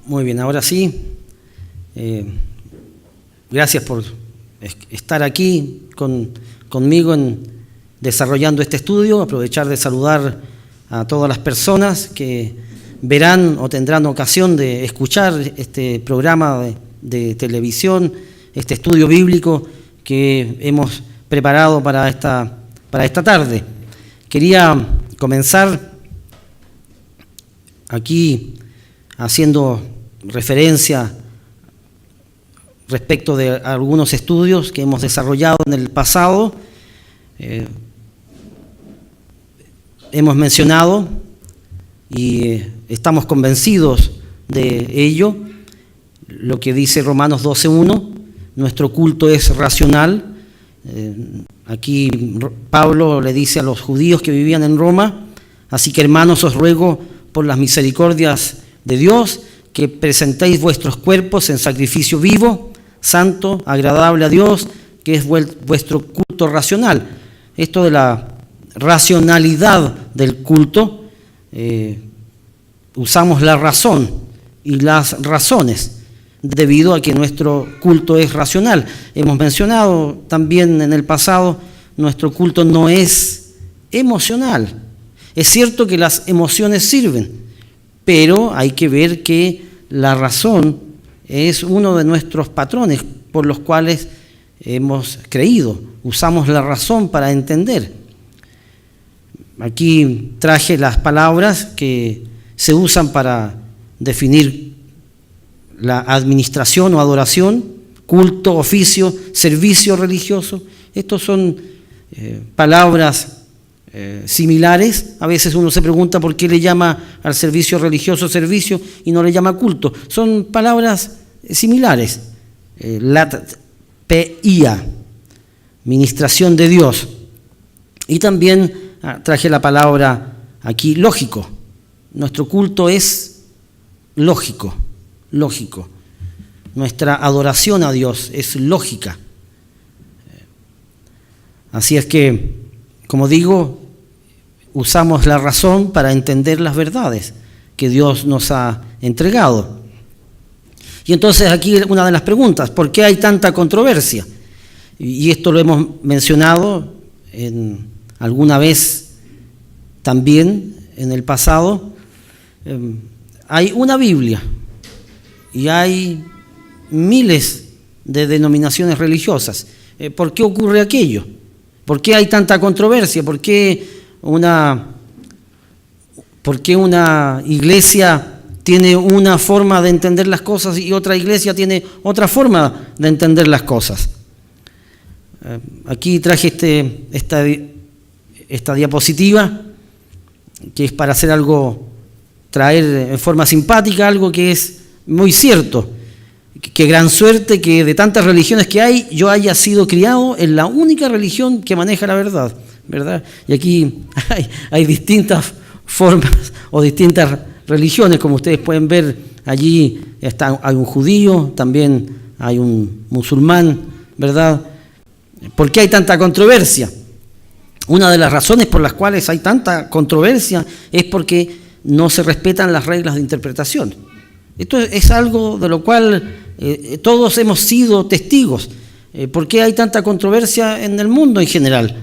Muy bien, ahora sí. Gracias por estar aquí conmigo desarrollando este estudio. Aprovechar de saludar a todas las personas que verán o tendrán ocasión de escuchar este programa de televisión, este estudio bíblico que hemos preparado para esta tarde. Quería comenzar aquí haciendo referencia respecto de algunos estudios que hemos desarrollado en el pasado. Hemos mencionado y estamos convencidos de ello, lo que dice Romanos 12:1, nuestro culto es racional. Aquí Pablo le dice a los judíos que vivían en Roma: así que, hermanos, os ruego por las misericordias de Dios que presentéis vuestros cuerpos en sacrificio vivo, santo, agradable a Dios, que es vuestro culto racional. Esto de la racionalidad del culto, usamos la razón y las razones debido a que nuestro culto es racional. Hemos mencionado también en el pasado, nuestro culto no es emocional. Es cierto que las emociones sirven, pero hay que ver que la razón es uno de nuestros patrones por los cuales hemos creído. Usamos la razón para entender. Aquí traje las palabras que se usan para definir la administración o adoración: culto, oficio, servicio religioso. Estos son palabras similares. A veces uno se pregunta por qué le llama al servicio religioso servicio y no le llama culto. Son palabras similares. Peia, ministración de Dios. Y también traje la palabra aquí lógico. Nuestro culto es lógico. Nuestra adoración a Dios es lógica. Así es que, como digo, usamos la razón para entender las verdades que Dios nos ha entregado. Y entonces aquí una de las preguntas: ¿por qué hay tanta controversia? Y esto lo hemos mencionado alguna vez también en el pasado. Hay una Biblia y hay miles de denominaciones religiosas. ¿Por qué ocurre aquello? ¿Por qué hay tanta controversia? ¿Por qué una iglesia tiene una forma de entender las cosas y otra iglesia tiene otra forma de entender las cosas? Aquí traje esta diapositiva, que es para hacer algo, traer en forma simpática algo que es muy cierto. Qué gran suerte que de tantas religiones que hay, yo haya sido criado en la única religión que maneja la verdad, ¿verdad? Y aquí hay distintas formas o distintas religiones, como ustedes pueden ver. Allí hay un judío, también hay un musulmán, ¿verdad? ¿Por qué hay tanta controversia? Una de las razones por las cuales hay tanta controversia es porque no se respetan las reglas de interpretación. Esto es algo de lo cual todos hemos sido testigos. ¿Por qué hay tanta controversia en el mundo en general?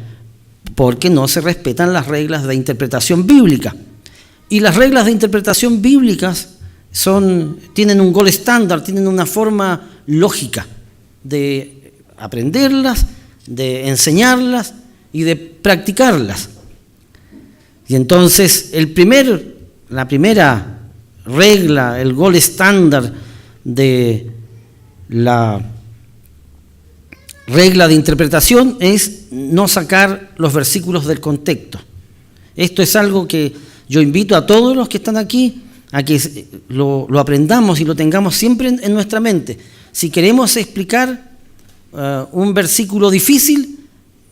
Porque no se respetan las reglas de interpretación bíblica. Y las reglas de interpretación bíblicas tienen un gold estándar, tienen una forma lógica de aprenderlas, de enseñarlas y de practicarlas. Y entonces la primera regla, el gold estándar de la regla de interpretación es no sacar los versículos del contexto. Esto es algo que yo invito a todos los que están aquí a que lo aprendamos y lo tengamos siempre en nuestra mente. Si queremos explicar un versículo difícil,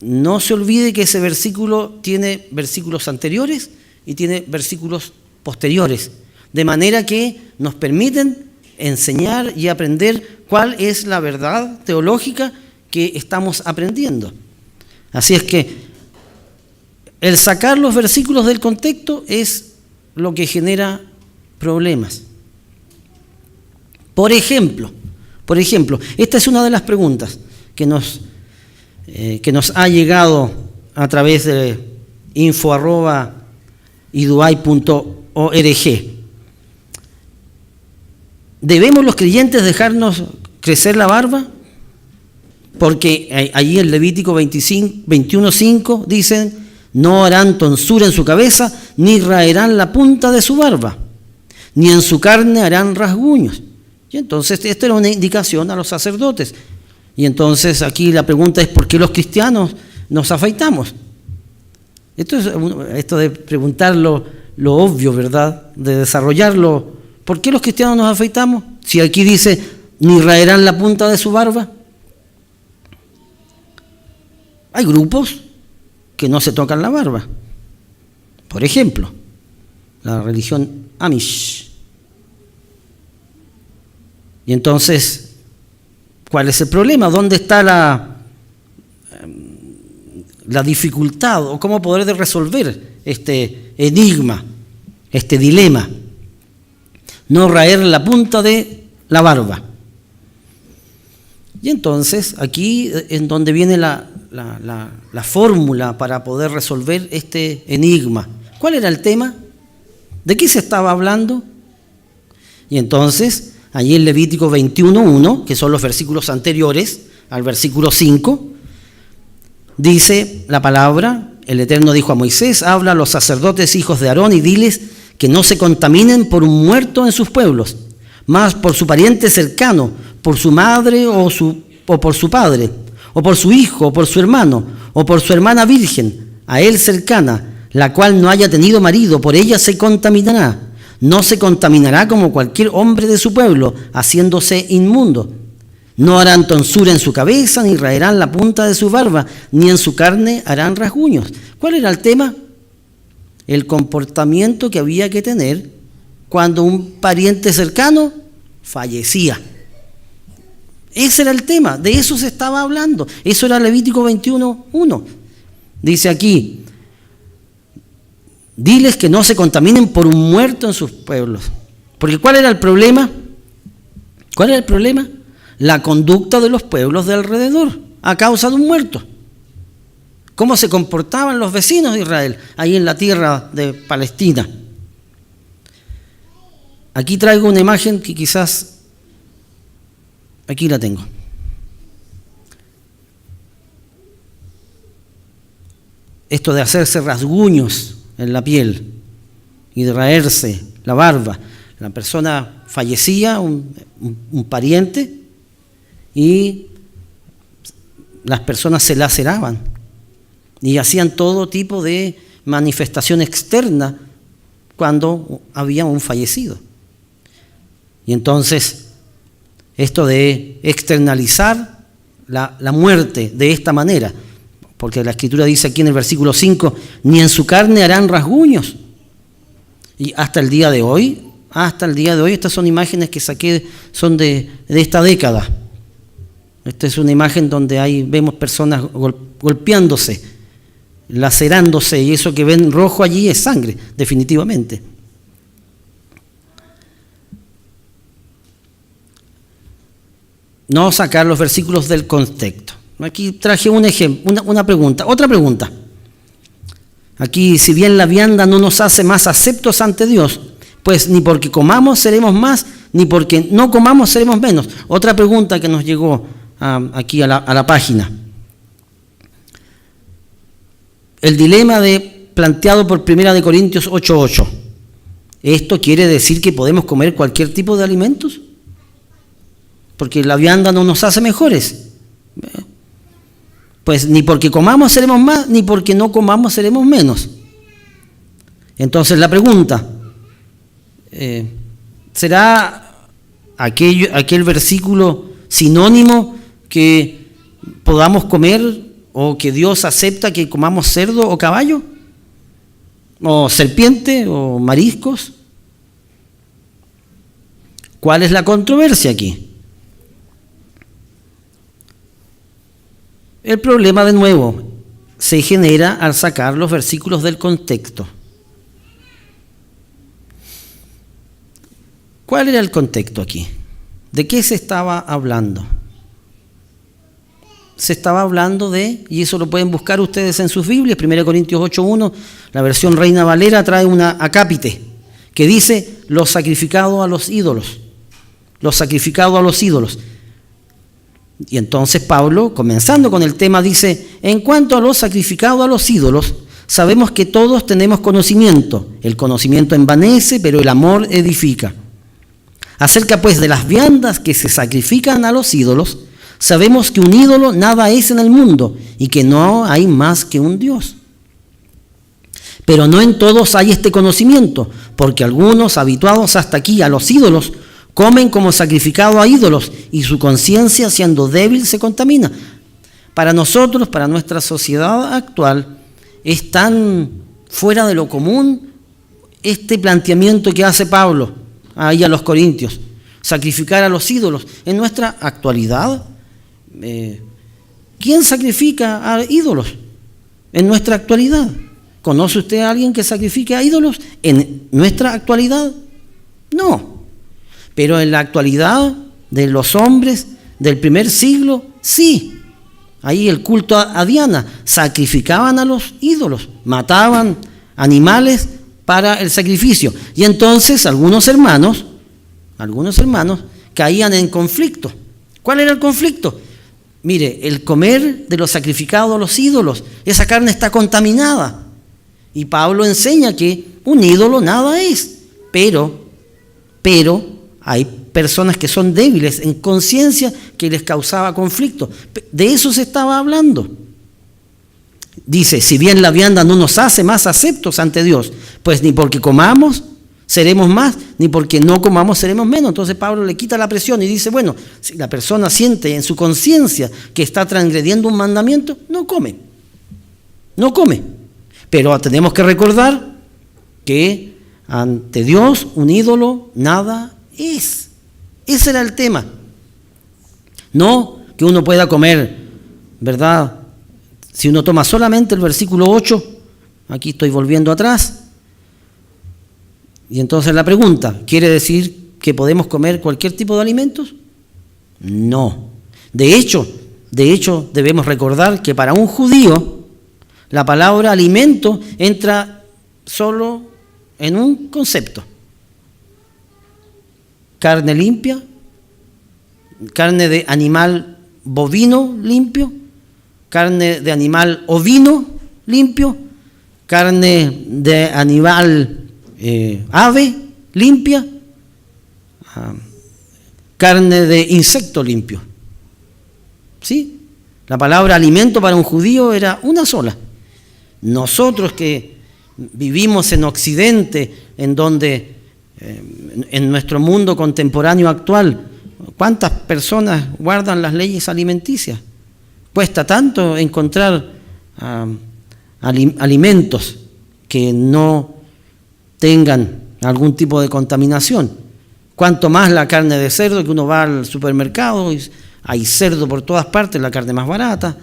no se olvide que ese versículo tiene versículos anteriores y tiene versículos posteriores, de manera que nos permiten enseñar y aprender cuál es la verdad teológica que estamos aprendiendo. Así es que el sacar los versículos del contexto es lo que genera problemas. Por ejemplo, esta es una de las preguntas que nos ha llegado a través de info@iduay.org. ¿Debemos los creyentes dejarnos crecer la barba? Porque allí en Levítico 21:5 dicen: no harán tonsura en su cabeza, ni raerán la punta de su barba, ni en su carne harán rasguños. Y entonces esto era una indicación a los sacerdotes. Y entonces aquí la pregunta es: ¿por qué los cristianos nos afeitamos? Esto de preguntar lo obvio, ¿verdad? De desarrollarlo. ¿Por qué los cristianos nos afeitamos? Si aquí dice: ni raerán la punta de su barba. Hay grupos que no se tocan la barba. Por ejemplo, la religión Amish. Y entonces, ¿cuál es el problema? ¿Dónde está la dificultad? ¿O cómo poder resolver este enigma, este dilema? No raer la punta de la barba. Y entonces, aquí es donde viene la fórmula para poder resolver este enigma. ¿Cuál era el tema? ¿De qué se estaba hablando? Y entonces, allí en Levítico 21:1, que son los versículos anteriores al versículo 5, dice la palabra: el Eterno dijo a Moisés: habla a los sacerdotes hijos de Aarón y diles que no se contaminen por un muerto en sus pueblos, mas por su pariente cercano, por su madre o por su padre, o por su hijo, o por su hermano, o por su hermana virgen, a él cercana, la cual no haya tenido marido, por ella se contaminará. No se contaminará como cualquier hombre de su pueblo, haciéndose inmundo. No harán tonsura en su cabeza, ni raerán la punta de su barba, ni en su carne harán rasguños. ¿Cuál era el tema? El comportamiento que había que tener cuando un pariente cercano fallecía. Ese era el tema, de eso se estaba hablando. Eso era Levítico 21:1. Dice aquí: diles que no se contaminen por un muerto en sus pueblos. Porque ¿cuál era el problema? ¿Cuál era el problema? La conducta de los pueblos de alrededor a causa de un muerto. ¿Cómo se comportaban los vecinos de Israel ahí en la tierra de Palestina? Aquí traigo una imagen que quizás... Aquí la tengo. Esto de hacerse rasguños en la piel y de raerse la barba. La persona fallecía, un pariente, y las personas se laceraban y hacían todo tipo de manifestación externa cuando había un fallecido. Y entonces, esto de externalizar la muerte de esta manera, porque la Escritura dice aquí en el versículo 5, ni en su carne harán rasguños. Y hasta el día de hoy, estas son imágenes que saqué, son de esta década. Esta es una imagen donde vemos personas golpeándose, lacerándose, y eso que ven rojo allí es sangre, definitivamente. No sacar los versículos del contexto. Aquí traje un ejemplo, una pregunta, otra pregunta. Aquí, si bien la vianda no nos hace más aceptos ante Dios, pues ni porque comamos seremos más, ni porque no comamos seremos menos. Otra pregunta que nos llegó aquí a la página. El dilema planteado por 1 Corintios 8:8. ¿Esto quiere decir que podemos comer cualquier tipo de alimentos? Porque la vianda no nos hace mejores. Pues ni porque comamos seremos más, ni porque no comamos seremos menos. Entonces la pregunta, ¿será aquel versículo sinónimo que podamos comer, o que Dios acepta que comamos cerdo o caballo? ¿O serpiente o mariscos? ¿Cuál es la controversia aquí? El problema, de nuevo, se genera al sacar los versículos del contexto. ¿Cuál era el contexto aquí? ¿De qué se estaba hablando? Se estaba hablando de, y eso lo pueden buscar ustedes en sus Biblias, 1 Corintios 8:1, la versión Reina Valera trae una acápite que dice los sacrificados a los ídolos. Los sacrificados a los ídolos. Y entonces Pablo, comenzando con el tema, dice, en cuanto a los sacrificados a los ídolos, sabemos que todos tenemos conocimiento. El conocimiento envanece, pero el amor edifica. Acerca pues de las viandas que se sacrifican a los ídolos, sabemos que un ídolo nada es en el mundo y que no hay más que un Dios. Pero no en todos hay este conocimiento, porque algunos, habituados hasta aquí a los ídolos, comen como sacrificado a ídolos y su conciencia, siendo débil, se contamina. Para nosotros, para nuestra sociedad actual, es tan fuera de lo común este planteamiento que hace Pablo ahí a los Corintios, sacrificar a los ídolos. En nuestra actualidad, ¿quién sacrifica a ídolos? En nuestra actualidad. ¿Conoce usted a alguien que sacrifique a ídolos? En nuestra actualidad, no. Pero en la actualidad de los hombres del primer siglo, sí. Ahí el culto a Diana, sacrificaban a los ídolos, mataban animales para el sacrificio. Y entonces algunos hermanos caían en conflicto. ¿Cuál era el conflicto? Mire, el comer de los sacrificados a los ídolos, esa carne está contaminada. Y Pablo enseña que un ídolo nada es, pero hay personas que son débiles en conciencia que les causaba conflicto. De eso se estaba hablando. Dice, si bien la vianda no nos hace más aceptos ante Dios, pues ni porque comamos seremos más, ni porque no comamos seremos menos. Entonces Pablo le quita la presión y dice, bueno, si la persona siente en su conciencia que está transgrediendo un mandamiento, no come. Pero tenemos que recordar que ante Dios un ídolo nada es. Ese era el tema. No que uno pueda comer, ¿verdad? Si uno toma solamente el versículo 8, aquí estoy volviendo atrás, y entonces la pregunta, ¿quiere decir que podemos comer cualquier tipo de alimentos? No. De hecho, debemos recordar que para un judío la palabra alimento entra solo en un concepto. Carne limpia, carne de animal bovino limpio, carne de animal ovino limpio, carne de animal ave limpia, carne de insecto limpio. ¿Sí? La palabra alimento para un judío era una sola. Nosotros que vivimos en Occidente, en donde en nuestro mundo contemporáneo actual, ¿cuántas personas guardan las leyes alimenticias? Cuesta tanto encontrar alimentos que no tengan algún tipo de contaminación. Cuanto más la carne de cerdo, que uno va al supermercado y hay cerdo por todas partes, la carne más barata.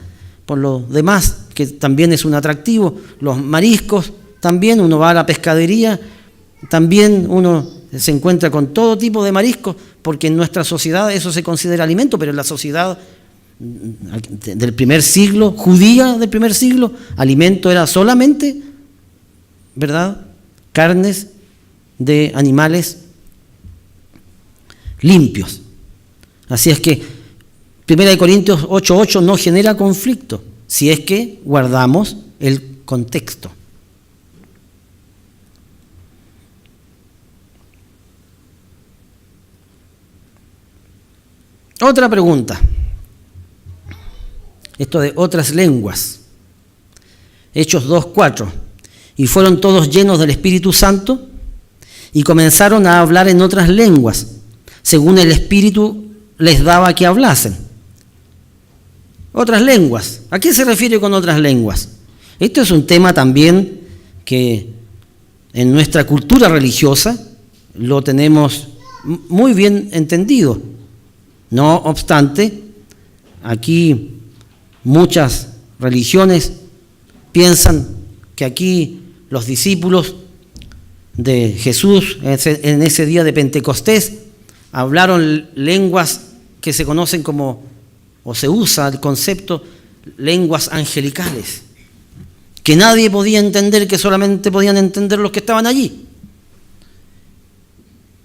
Por lo demás, que también es un atractivo, los mariscos, también uno va a la pescadería, también uno se encuentra con todo tipo de mariscos, porque en nuestra sociedad eso se considera alimento, pero en la sociedad del primer siglo, judía del primer siglo, alimento era solamente, ¿verdad?, carnes de animales limpios. Así es que 1 Corintios 8:8 no genera conflicto, si es que guardamos el contexto. Otra pregunta. Esto de otras lenguas. Hechos 2:4. Y fueron todos llenos del Espíritu Santo y comenzaron a hablar en otras lenguas, según el Espíritu les daba que hablasen. Otras lenguas. ¿A qué se refiere con otras lenguas? Esto es un tema también que en nuestra cultura religiosa lo tenemos muy bien entendido. No obstante, aquí muchas religiones piensan que aquí los discípulos de Jesús en ese día de Pentecostés hablaron lenguas que se conocen como, o se usa el concepto, lenguas angelicales, que nadie podía entender, que solamente podían entender los que estaban allí.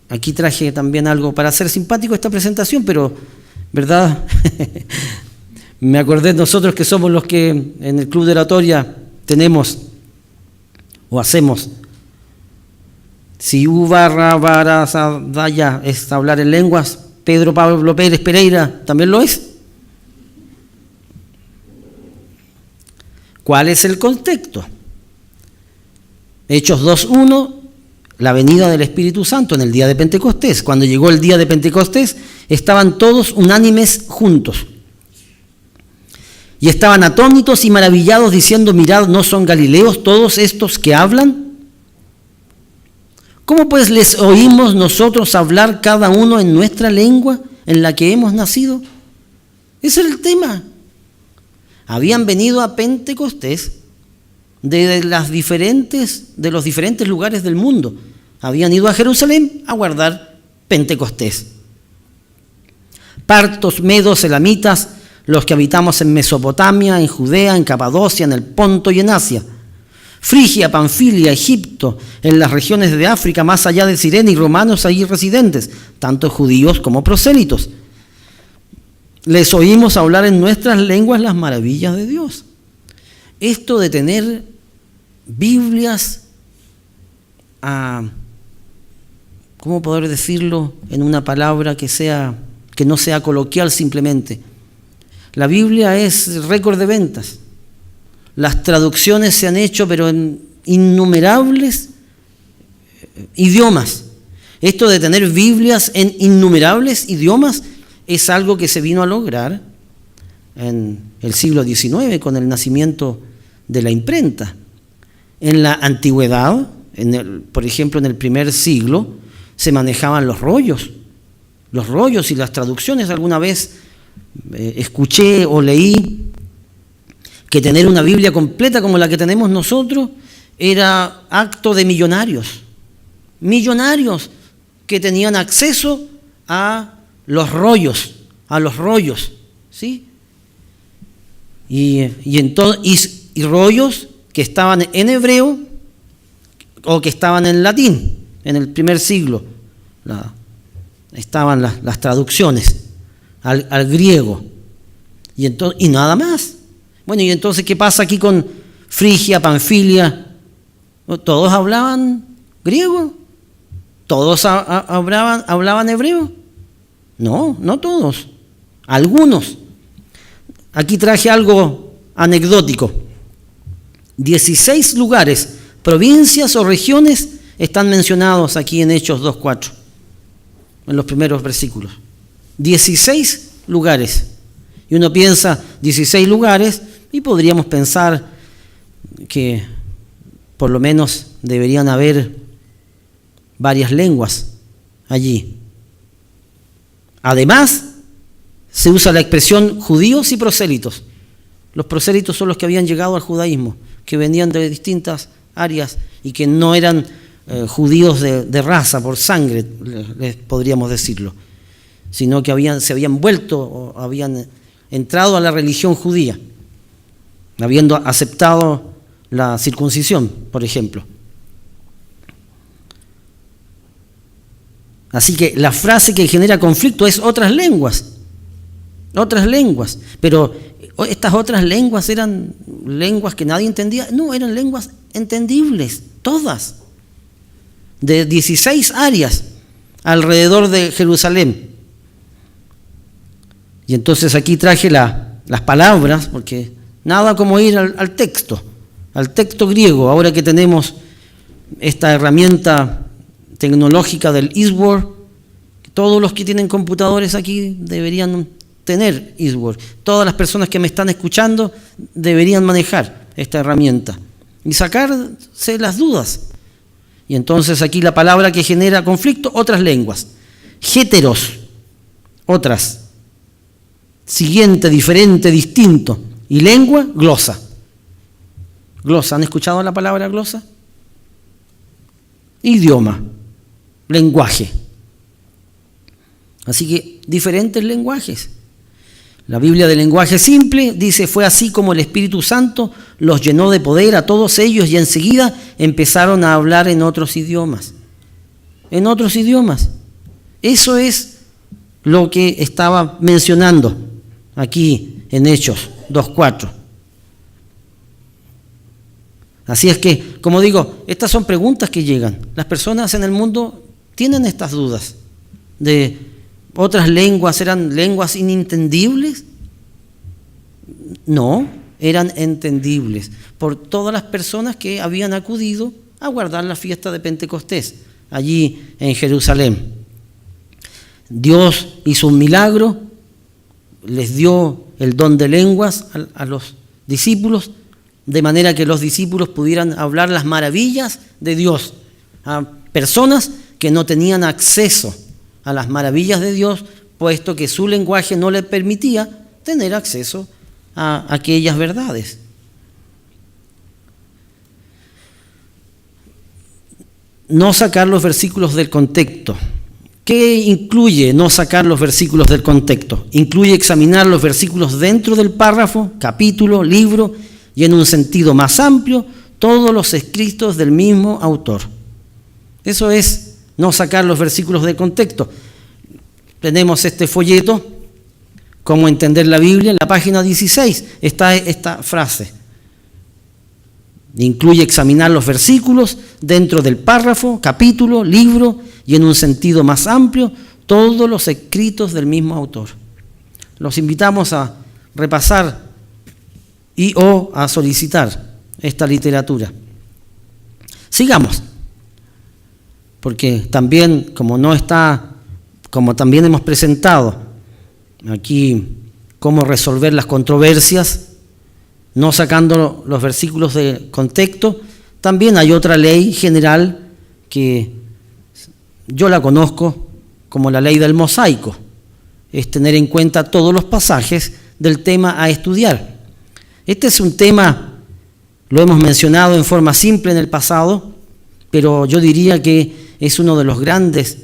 Aquí traje también algo para hacer simpático esta presentación, pero, ¿verdad? Me acordé de nosotros que somos los que en el Club de Oratoria tenemos o hacemos. Si Daya es hablar en lenguas, Pedro Pablo Pérez Pereira también lo es. ¿Cuál es el contexto? Hechos 2:1, la venida del Espíritu Santo en el día de Pentecostés. Cuando llegó el día de Pentecostés, estaban todos unánimes juntos. Y estaban atónitos y maravillados, diciendo: mirad, ¿no son galileos todos estos que hablan? ¿Cómo pues les oímos nosotros hablar cada uno en nuestra lengua en la que hemos nacido? Ese es el tema. Habían venido a Pentecostés de los diferentes lugares del mundo. Habían ido a Jerusalén a guardar Pentecostés. Partos, medos, elamitas, los que habitamos en Mesopotamia, en Judea, en Capadocia, en el Ponto y en Asia. Frigia, Panfilia, Egipto, en las regiones de África, más allá de Cirene, y romanos allí residentes, tanto judíos como prosélitos. Les oímos hablar en nuestras lenguas las maravillas de Dios. Esto de tener Biblias, ¿cómo poder decirlo en una palabra que no sea coloquial simplemente? La Biblia es récord de ventas. Las traducciones se han hecho, pero en innumerables idiomas. Esto de tener Biblias en innumerables idiomas es algo que se vino a lograr en el siglo XIX con el nacimiento de la imprenta. En la antigüedad, por ejemplo en el primer siglo, se manejaban los rollos y las traducciones. Alguna vez escuché o leí que tener una Biblia completa como la que tenemos nosotros era acto de millonarios que tenían acceso a los rollos, ¿sí? Y rollos que estaban en hebreo o que estaban en latín. En el primer siglo estaban las traducciones al griego y nada más. Bueno, y entonces, ¿qué pasa aquí con Frigia, Panfilia? ¿Todos hablaban griego? ¿Todos hablaban hebreo? No, no todos. Algunos. Aquí traje algo anecdótico. 16 lugares, provincias o regiones están mencionados aquí en Hechos 2:4, en los primeros versículos. 16 lugares. Y uno piensa 16 lugares y podríamos pensar que por lo menos deberían haber varias lenguas allí. Además, se usa la expresión judíos y prosélitos. Los prosélitos son los que habían llegado al judaísmo, que venían de distintas áreas y que no eran judíos de raza, por sangre, les podríamos decirlo, sino que se habían vuelto o habían entrado a la religión judía, habiendo aceptado la circuncisión, por ejemplo. Así que la frase que genera conflicto es otras lenguas, pero estas otras lenguas eran lenguas que nadie entendía. No, eran lenguas entendibles, todas, de 16 áreas alrededor de Jerusalén. Y entonces aquí traje las palabras, porque nada como ir al texto griego, ahora que tenemos esta herramienta tecnológica del eSword. Todos los que tienen computadores aquí deberían tener eSword. Todas las personas que me están escuchando deberían manejar esta herramienta y sacarse las dudas. Y entonces aquí la palabra que genera conflicto, otras lenguas. Héteros, otras. Siguiente, diferente, distinto. Y lengua, glosa. Glosa, ¿han escuchado la palabra glosa? Idioma, lenguaje. Así que diferentes lenguajes. La Biblia del lenguaje simple dice, fue así como el Espíritu Santo los llenó de poder a todos ellos y enseguida empezaron a hablar en otros idiomas. En otros idiomas. Eso es lo que estaba mencionando aquí en Hechos 2:4. Así es que, como digo, estas son preguntas que llegan. Las personas en el mundo tienen estas dudas de otras lenguas, ¿eran lenguas inintendibles? No, eran entendibles por todas las personas que habían acudido a guardar la fiesta de Pentecostés allí en Jerusalén. Dios hizo un milagro, les dio el don de lenguas a los discípulos, de manera que los discípulos pudieran hablar las maravillas de Dios a personas que no tenían acceso a las maravillas de Dios, puesto que su lenguaje no les permitía tener acceso a aquellas verdades. No sacar los versículos del contexto. ¿Qué incluye no sacar los versículos del contexto? Incluye examinar los versículos dentro del párrafo, capítulo, libro y en un sentido más amplio, todos los escritos del mismo autor. Eso es no sacar los versículos del contexto. Tenemos este folleto, Cómo entender la Biblia, en la página 16 está esta frase. Incluye examinar los versículos dentro del párrafo, capítulo, libro y en un sentido más amplio, todos los escritos del mismo autor. Los invitamos a repasar o a solicitar esta literatura. Sigamos, porque también, como también hemos presentado aquí cómo resolver las controversias, no sacando los versículos de contexto, también hay otra ley general que yo la conozco como la ley del mosaico, es tener en cuenta todos los pasajes del tema a estudiar. Este es un tema, lo hemos mencionado en forma simple en el pasado, pero yo diría que es uno de los grandes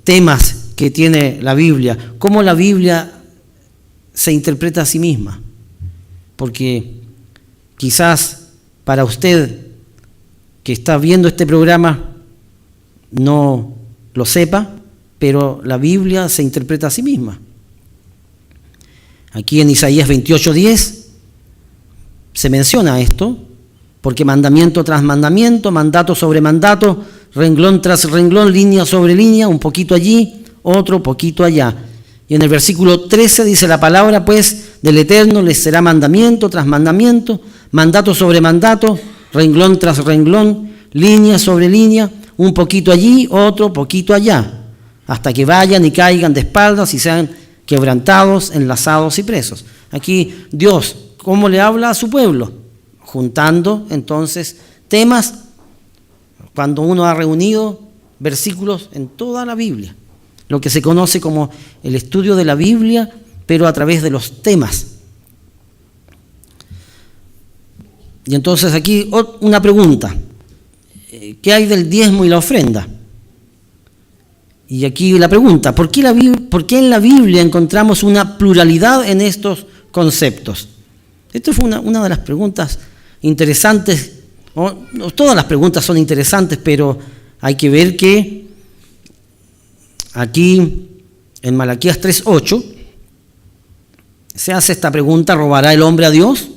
temas que tiene la Biblia, cómo la Biblia se interpreta a sí misma. Porque quizás para usted que está viendo este programa no lo sepa, pero la Biblia se interpreta a sí misma. Aquí en Isaías 28:10 se menciona esto, porque mandamiento tras mandamiento, mandato sobre mandato, renglón tras renglón, línea sobre línea, un poquito allí, otro poquito allá. Y en el versículo 13 dice, la palabra pues del Eterno les será mandamiento tras mandamiento, mandato sobre mandato, renglón tras renglón, línea sobre línea, un poquito allí, otro poquito allá, hasta que vayan y caigan de espaldas y sean quebrantados, enlazados y presos. Aquí Dios, ¿cómo le habla a su pueblo? Juntando entonces temas, cuando uno ha reunido versículos en toda la Biblia, lo que se conoce como el estudio de la Biblia, pero a través de los temas. Y entonces aquí una pregunta, ¿qué hay del diezmo y la ofrenda? Y aquí la pregunta, ¿por qué en la Biblia encontramos una pluralidad en estos conceptos? Esto fue una de las preguntas interesantes. Todas las preguntas son interesantes, pero hay que ver que aquí en Malaquías 3:8 se hace esta pregunta, ¿robará el hombre a Dios?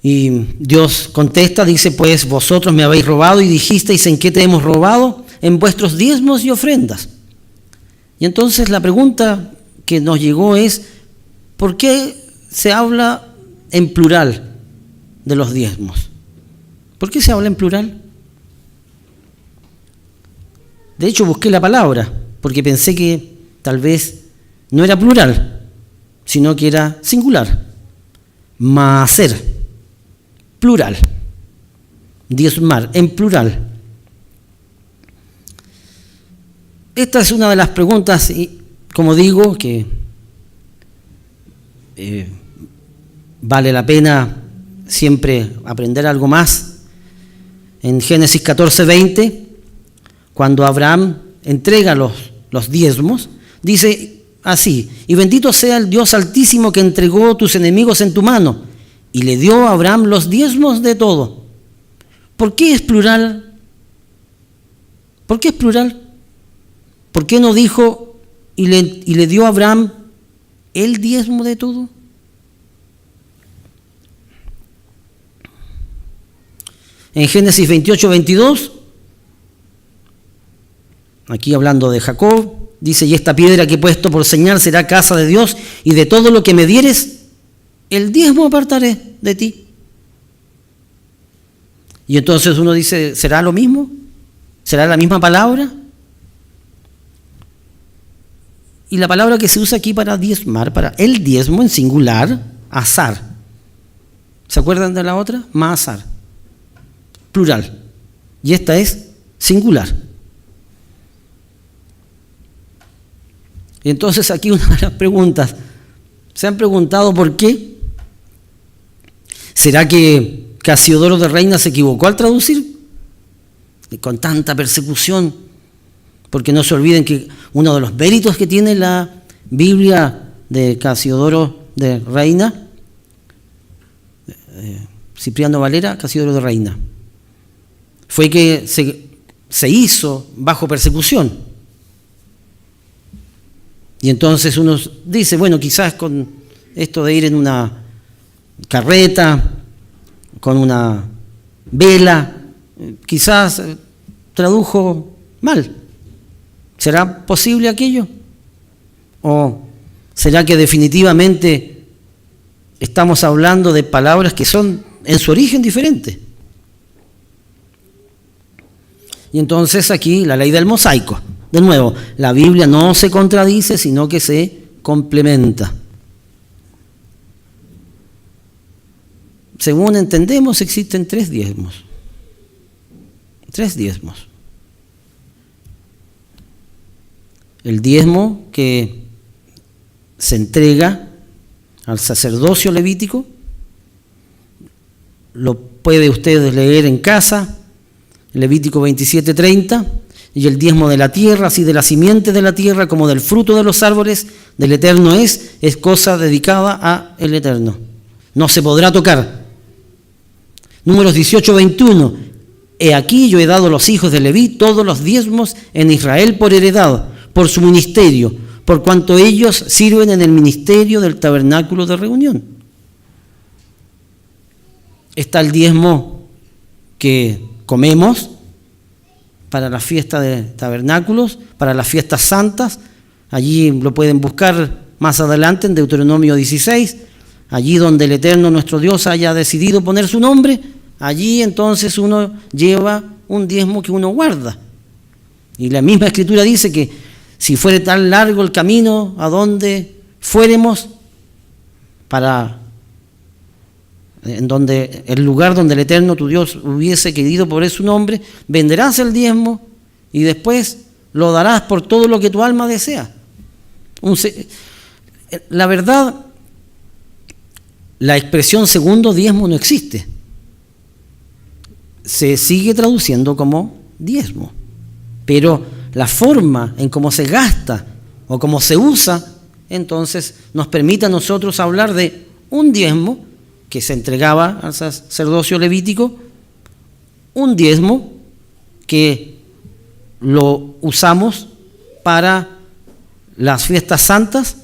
Y Dios contesta, dice, pues vosotros me habéis robado y dijisteis, ¿en qué te hemos robado? En vuestros diezmos y ofrendas. Y entonces la pregunta que nos llegó es, ¿por qué se habla en plural de los diezmos? ¿Por qué se habla en plural? De hecho, busqué la palabra, porque pensé que tal vez no era plural, sino que era singular. Maaser, plural. Diezmar, en plural. Esta es una de las preguntas, como digo, que vale la pena siempre aprender algo más. En Génesis 14:20, cuando Abraham entrega los diezmos, dice así: y bendito sea el Dios Altísimo que entregó tus enemigos en tu mano y le dio a Abraham los diezmos de todo. ¿Por qué es plural? ¿Por qué es plural? ¿Por qué no dijo y le dio a Abraham el diezmo de todo? En Génesis 28:22, aquí hablando de Jacob, dice: y esta piedra que he puesto por señal será casa de Dios, y de todo lo que me dieres, el diezmo apartaré de ti. Y entonces uno dice: ¿será lo mismo? ¿Será la misma palabra? Y la palabra que se usa aquí para diezmar, para el diezmo en singular, azar. ¿Se acuerdan de la otra? Ma'asar. Plural. Y esta es singular. Y entonces aquí una de las preguntas: ¿se han preguntado por qué? ¿Será que Casiodoro de Reina se equivocó al traducir? Y con tanta persecución, porque no se olviden que uno de los méritos que tiene la Biblia de Casiodoro de Reina, Cipriano Valera, Casiodoro de Reina, fue que se hizo bajo persecución. Y entonces uno dice: bueno, quizás con esto de ir en una carreta, con una vela, quizás tradujo mal. ¿Será posible aquello? ¿O será que definitivamente estamos hablando de palabras que son en su origen diferentes? Y entonces aquí la ley del mosaico. De nuevo, la Biblia no se contradice, sino que se complementa. Según entendemos, existen 3 diezmos. 3 diezmos. El diezmo que se entrega al sacerdocio levítico, lo puede ustedes leer en casa, Levítico 27:30, y el diezmo de la tierra, así de la simiente de la tierra como del fruto de los árboles del Eterno es cosa dedicada a el Eterno. No se podrá tocar. Números 18:21, he aquí yo he dado a los hijos de Leví todos los diezmos en Israel por heredad, por su ministerio, por cuanto ellos sirven en el ministerio del tabernáculo de reunión. Está el diezmo que comemos para la fiesta de tabernáculos, para las fiestas santas. Allí lo pueden buscar más adelante en Deuteronomio 16, allí donde el Eterno nuestro Dios haya decidido poner su nombre, allí entonces uno lleva un diezmo que uno guarda. Y la misma Escritura dice que si fuere tan largo el camino a donde fuéremos, en donde el lugar donde el Eterno tu Dios hubiese querido poner su nombre, venderás el diezmo y después lo darás por todo lo que tu alma desea. La verdad, la expresión segundo diezmo no existe. Se sigue traduciendo como diezmo, pero la forma en cómo se gasta o cómo se usa, entonces nos permite a nosotros hablar de un diezmo que se entregaba al sacerdocio levítico, un diezmo que lo usamos para las fiestas santas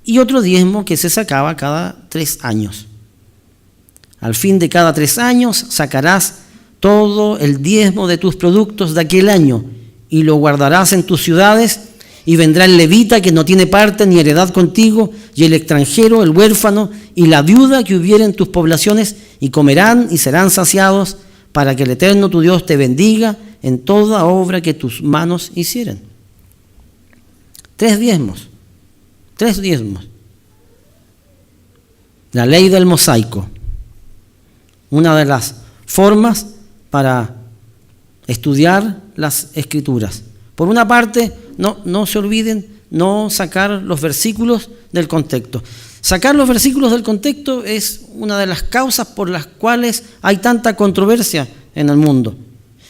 y otro diezmo que se sacaba cada 3 años. Al fin de cada 3 años sacarás todo el diezmo de tus productos de aquel año y lo guardarás en tus ciudades. Y vendrá el levita que no tiene parte ni heredad contigo, y el extranjero, el huérfano y la viuda que hubiera en tus poblaciones, y comerán y serán saciados, para que el Eterno tu Dios te bendiga en toda obra que tus manos hicieren. 3 diezmos. 3 diezmos. La ley del mosaico. Una de las formas para estudiar las Escrituras. Por una parte, no se olviden, no sacar los versículos del contexto. Sacar los versículos del contexto es una de las causas por las cuales hay tanta controversia en el mundo.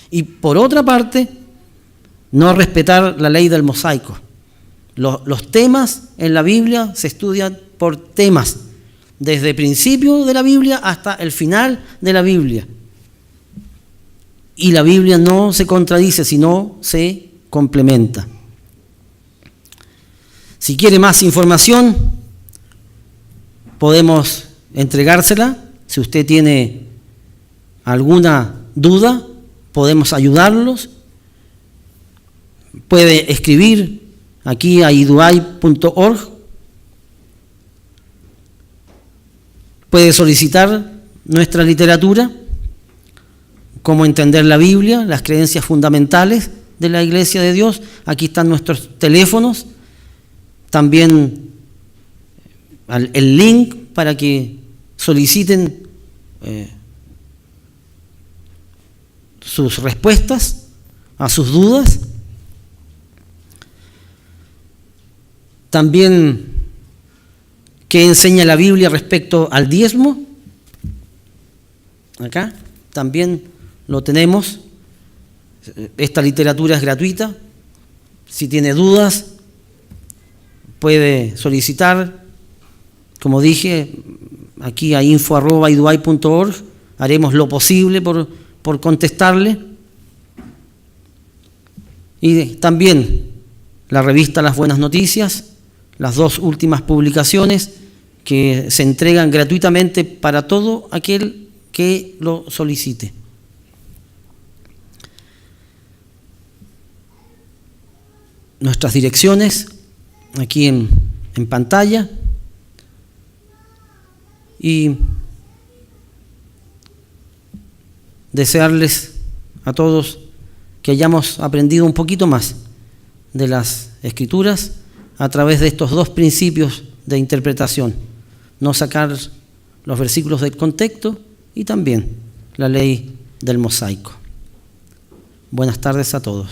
Y por otra parte, no respetar la ley del mosaico. Los temas en la Biblia se estudian por temas, desde el principio de la Biblia hasta el final de la Biblia. Y la Biblia no se contradice, sino se complementa. Si quiere más información, podemos entregársela. Si usted tiene alguna duda, podemos ayudarlos. Puede escribir aquí a iduay.org. Puede solicitar nuestra literatura, cómo entender la Biblia, las creencias fundamentales de la Iglesia de Dios. Aquí están nuestros teléfonos. También el link para que soliciten sus respuestas a sus dudas. También, ¿qué enseña la Biblia respecto al diezmo? Acá también lo tenemos. Esta literatura es gratuita. Si tiene dudas, puede solicitar, como dije, aquí a info@iduay.org. Haremos lo posible por contestarle. Y también la revista Las Buenas Noticias, las 2 últimas publicaciones que se entregan gratuitamente para todo aquel que lo solicite. Nuestras direcciones aquí en pantalla, y desearles a todos que hayamos aprendido un poquito más de las Escrituras a través de estos 2 principios de interpretación: no sacar los versículos del contexto y también la ley del mosaico. Buenas tardes a todos.